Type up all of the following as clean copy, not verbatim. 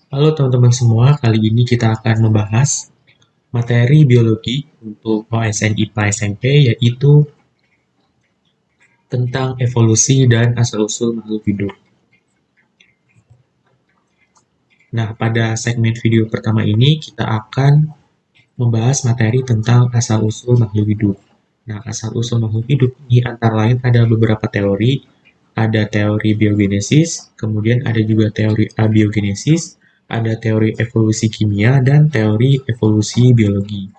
Halo teman-teman semua, kali ini kita akan membahas materi biologi untuk OSN IPA SMP, yaitu tentang evolusi dan asal-usul makhluk hidup. Nah, pada segmen video pertama ini kita akan membahas materi tentang asal-usul makhluk hidup. Nah, asal-usul makhluk hidup ini antara lain ada beberapa teori, ada teori biogenesis, kemudian ada juga teori abiogenesis, ada teori evolusi kimia, dan teori evolusi biologi.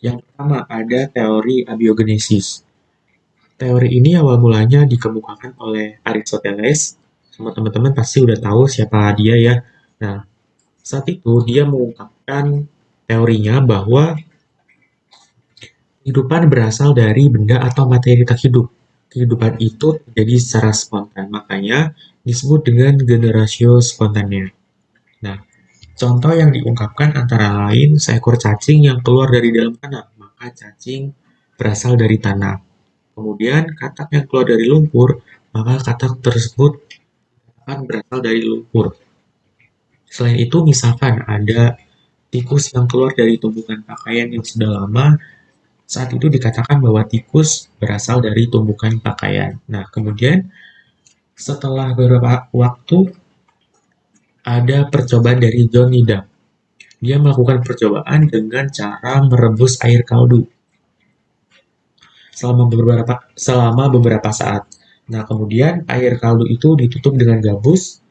Yang pertama ada teori abiogenesis. Teori ini awal mulanya dikemukakan oleh Aristoteles. Semua teman-teman pasti udah tahu siapa dia ya. Nah, saat itu dia mengungkapkan teorinya bahwa kehidupan berasal dari benda atau materi tak hidup. Kehidupan itu terjadi secara spontan, makanya disebut dengan generatio spontanea. Nah, contoh yang diungkapkan antara lain seekor cacing yang keluar dari dalam tanah, maka cacing berasal dari tanah. Kemudian katak yang keluar dari lumpur, maka katak tersebut akan berasal dari lumpur. Selain itu, misalkan ada tikus yang keluar dari tumpukan pakaian yang sudah lama, saat itu dikatakan bahwa tikus berasal dari tumpukan pakaian. Nah, kemudian setelah beberapa waktu ada percobaan dari John Needham. Dia melakukan percobaan dengan cara merebus air kaldu selama beberapa saat. Nah, kemudian air kaldu itu ditutup dengan gabus.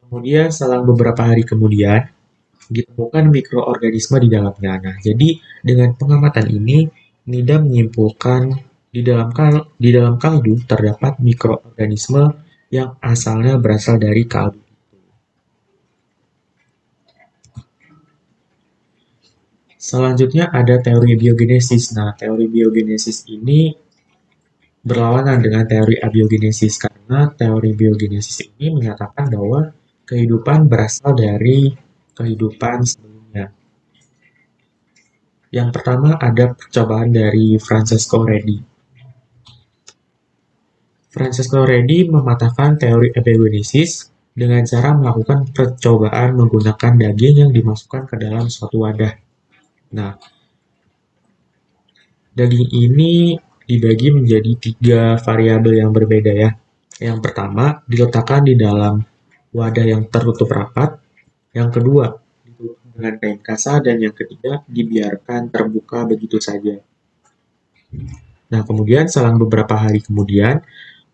Kemudian selang beberapa hari kemudian ditemukan mikroorganisme di dalamnya. Nah, jadi dengan pengamatan ini, Nida menyimpulkan di dalam kaldu terdapat mikroorganisme yang asalnya berasal dari kaldu. Selanjutnya ada teori biogenesis. Nah, teori biogenesis ini berlawanan dengan teori abiogenesis karena teori biogenesis ini menyatakan bahwa kehidupan berasal dari kehidupan sebelumnya. Yang pertama ada percobaan dari Francesco Redi. Francesco Redi mematahkan teori abiogenesis dengan cara melakukan percobaan menggunakan daging yang dimasukkan ke dalam suatu wadah. Nah, daging ini dibagi menjadi 3 variabel yang berbeda ya. Yang pertama, diletakkan di dalam wadah yang tertutup rapat. Yang kedua, ditutup dengan kain kasa. Dan yang ketiga, dibiarkan terbuka begitu saja. Nah, kemudian selang beberapa hari kemudian,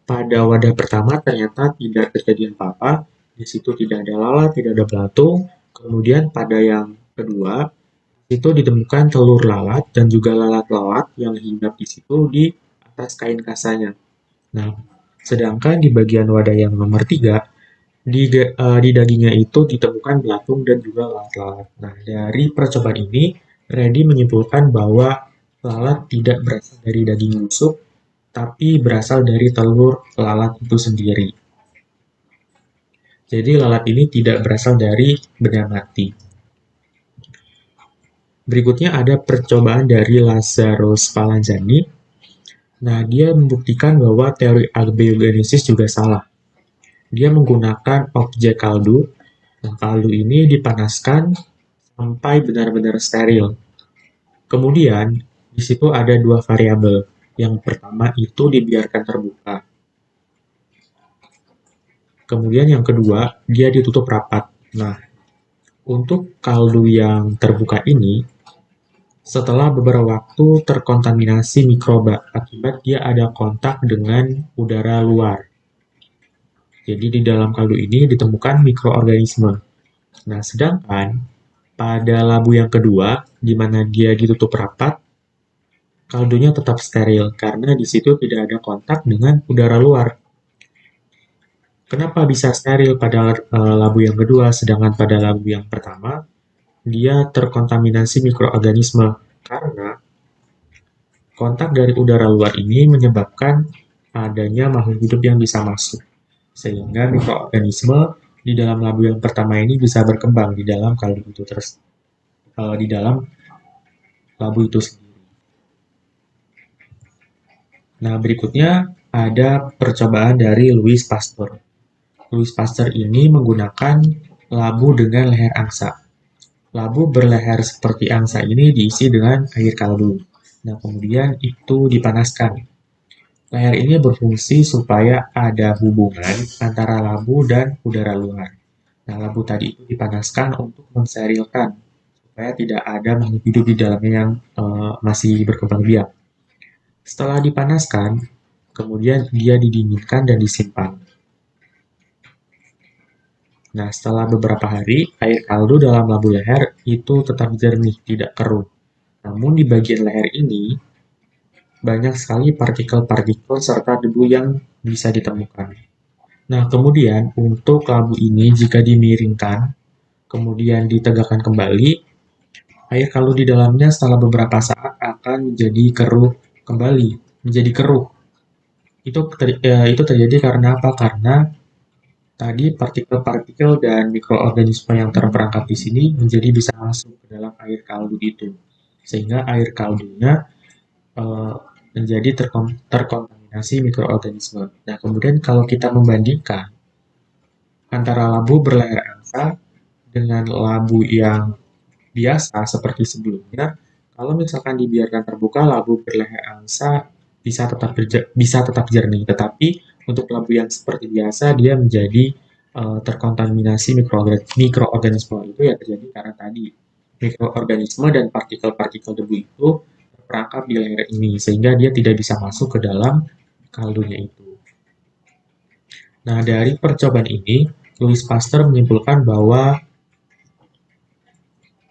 pada wadah pertama ternyata tidak terjadi apa-apa. Di situ tidak ada lalat, tidak ada belatung. Kemudian pada yang kedua, itu ditemukan telur lalat dan juga lalat-lalat yang hinggap di situ di atas kain kasanya. Nah, sedangkan di bagian wadah yang nomor 3, di dagingnya itu ditemukan belatung dan juga lalat-lalat. Nah, dari percobaan ini, Reddy menyimpulkan bahwa lalat tidak berasal dari daging busuk, tapi berasal dari telur lalat itu sendiri. Jadi lalat ini tidak berasal dari benda mati. Berikutnya ada percobaan dari Lazzaro Spallanzani. Nah, dia membuktikan bahwa teori abiogenesis juga salah. Dia menggunakan objek kaldu. Nah, kaldu ini dipanaskan sampai benar-benar steril. Kemudian, di situ ada 2 variabel. Yang pertama itu dibiarkan terbuka. Kemudian yang kedua, dia ditutup rapat. Nah, untuk kaldu yang terbuka ini, setelah beberapa waktu terkontaminasi mikroba akibat dia ada kontak dengan udara luar. Jadi di dalam kaldu ini ditemukan mikroorganisme. Nah, sedangkan pada labu yang kedua, di mana dia ditutup rapat, kaldunya tetap steril karena di situ tidak ada kontak dengan udara luar. Kenapa bisa steril pada labu yang kedua, sedangkan pada labu yang pertama dia terkontaminasi mikroorganisme? Karena kontak dari udara luar ini menyebabkan adanya makhluk hidup yang bisa masuk, sehingga mikroorganisme di dalam labu yang pertama ini bisa berkembang di dalam kaldu itu di dalam labu itu sendiri. Nah, berikutnya ada percobaan dari Louis Pasteur. Louis Pasteur ini menggunakan labu dengan leher angsa. Labu berleher seperti angsa ini diisi dengan air kaldu. Nah, kemudian itu dipanaskan. Leher ini berfungsi supaya ada hubungan antara labu dan udara luar. Nah, labu tadi itu dipanaskan untuk mensterilkan supaya tidak ada makhluk hidup di dalamnya yang masih berkembang biak. Setelah dipanaskan, kemudian dia didinginkan dan disimpan. Nah, setelah beberapa hari, air kaldu dalam labu leher itu tetap jernih, tidak keruh. Namun di bagian leher ini, banyak sekali partikel-partikel serta debu yang bisa ditemukan. Nah, kemudian untuk labu ini jika dimiringkan, kemudian ditegakkan kembali, air kaldu di dalamnya setelah beberapa saat akan menjadi keruh kembali, menjadi keruh. Itu terjadi karena apa? Karena tadi partikel-partikel dan mikroorganisme yang terperangkap di sini menjadi bisa masuk ke dalam air kaldu itu, sehingga air kaldunya eh, menjadi terkontaminasi mikroorganisme. Nah, kemudian kalau kita membandingkan antara labu berleher angsa dengan labu yang biasa seperti sebelumnya, kalau misalkan dibiarkan terbuka, labu berleher angsa bisa tetap jernih, tetapi untuk labu yang seperti biasa dia menjadi terkontaminasi mikroorganisme. Itu ya terjadi karena tadi mikroorganisme dan partikel-partikel debu itu terperangkap di leher ini sehingga dia tidak bisa masuk ke dalam kaldunya itu. Nah, dari percobaan ini, Louis Pasteur menyimpulkan bahwa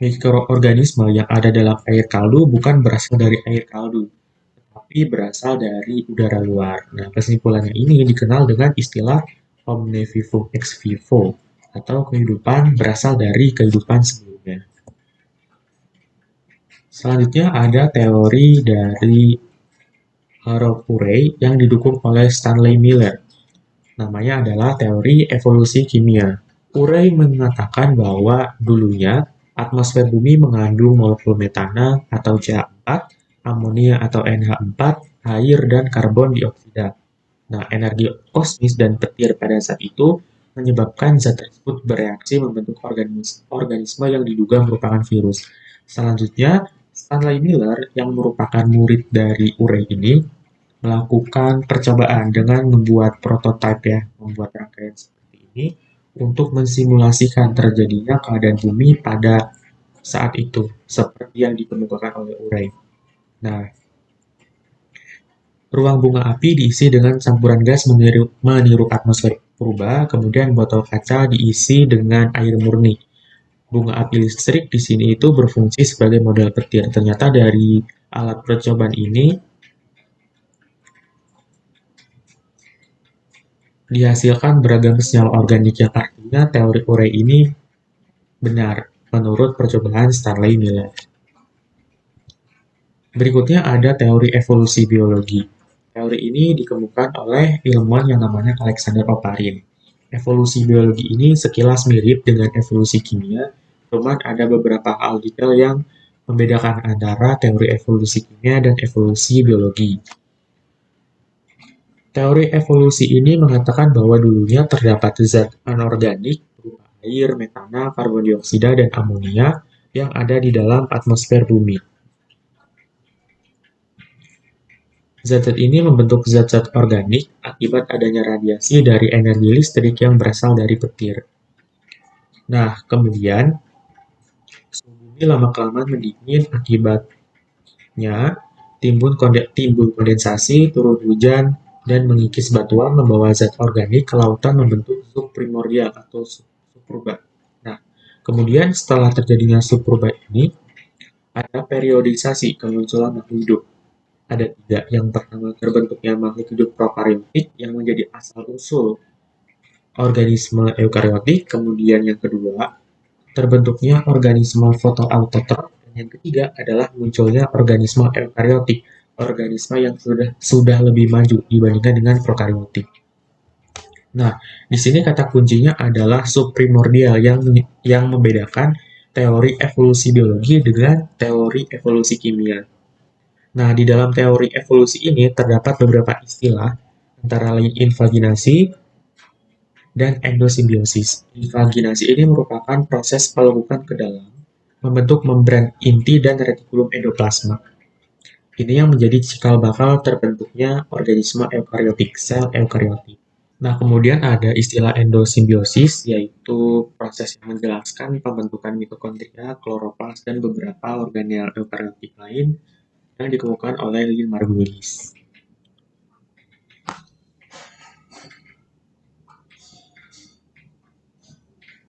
mikroorganisme yang ada dalam air kaldu bukan berasal dari air kaldu, tetapi berasal dari udara luar. Nah, kesimpulannya ini dikenal dengan istilah omne vivum ex vivo, atau kehidupan berasal dari kehidupan sebelumnya. Selanjutnya ada teori dari Harold Urey yang didukung oleh Stanley Miller. Namanya adalah teori evolusi kimia. Urey mengatakan bahwa dulunya atmosfer bumi mengandung molekul metana atau CH4, amonia atau NH4, air, dan karbon dioksida. Nah, energi kosmis dan petir pada saat itu menyebabkan zat tersebut bereaksi membentuk organisme yang diduga merupakan virus. Selanjutnya, Stanley Miller yang merupakan murid dari Urey ini melakukan percobaan dengan membuat prototipe ya, membuat rangkaian seperti ini untuk mensimulasikan terjadinya keadaan bumi pada saat itu, seperti yang dikemukakan oleh Urey. Nah, ruang bunga api diisi dengan campuran gas meniru atmosfer purba, kemudian botol kaca diisi dengan air murni. Bunga api listrik di sini itu berfungsi sebagai model petir. Ternyata dari alat percobaan ini dihasilkan beragam senyawa organik yang artinya teori Urey ini benar menurut percobaan Stanley Miller. Berikutnya ada teori evolusi biologi. Teori ini dikemukakan oleh ilmuwan yang namanya Alexander Oparin. Evolusi biologi ini sekilas mirip dengan evolusi kimia, cuman ada beberapa hal detail yang membedakan antara teori evolusi kimia dan evolusi biologi. Teori evolusi ini mengatakan bahwa dulunya terdapat zat anorganik berupa air, metana, karbon dioksida, dan amonia yang ada di dalam atmosfer bumi. Zat-zat ini membentuk zat-zat organik akibat adanya radiasi dari energi listrik yang berasal dari petir. Nah, kemudian suhu bumi lama-kelamaan mendingin, akibatnya timbul kondensasi, turun hujan, dan mengikis batuan membawa zat organik ke lautan membentuk subprimordial atau subpurba. Nah, kemudian setelah terjadinya subpurba ini, ada periodisasi kemunculan makhluk hidup. Ada tiga. Yang pertama terbentuknya makhluk hidup prokaryotik yang menjadi asal-usul organisme eukariotik. Kemudian yang kedua, terbentuknya organisme fotoautotrof. Dan yang ketiga adalah munculnya organisme eukariotik, organisme yang sudah lebih maju dibandingkan dengan prokaryotik. Nah, di sini kata kuncinya adalah subprimordial yang membedakan teori evolusi biologi dengan teori evolusi kimia. Nah, di dalam teori evolusi ini terdapat beberapa istilah, antara lain invaginasi, dan endosimbiosis. Invaginasi ini merupakan proses pelekukan ke dalam, membentuk membran inti dan retikulum endoplasma. Ini yang menjadi cikal bakal terbentuknya organisme eukariotik, sel eukariotik. Nah, kemudian ada istilah endosimbiosis, yaitu proses yang menjelaskan pembentukan mitokondria, kloroplas, dan beberapa organel eukariotik lain yang ditemukan oleh Lynn Margulis.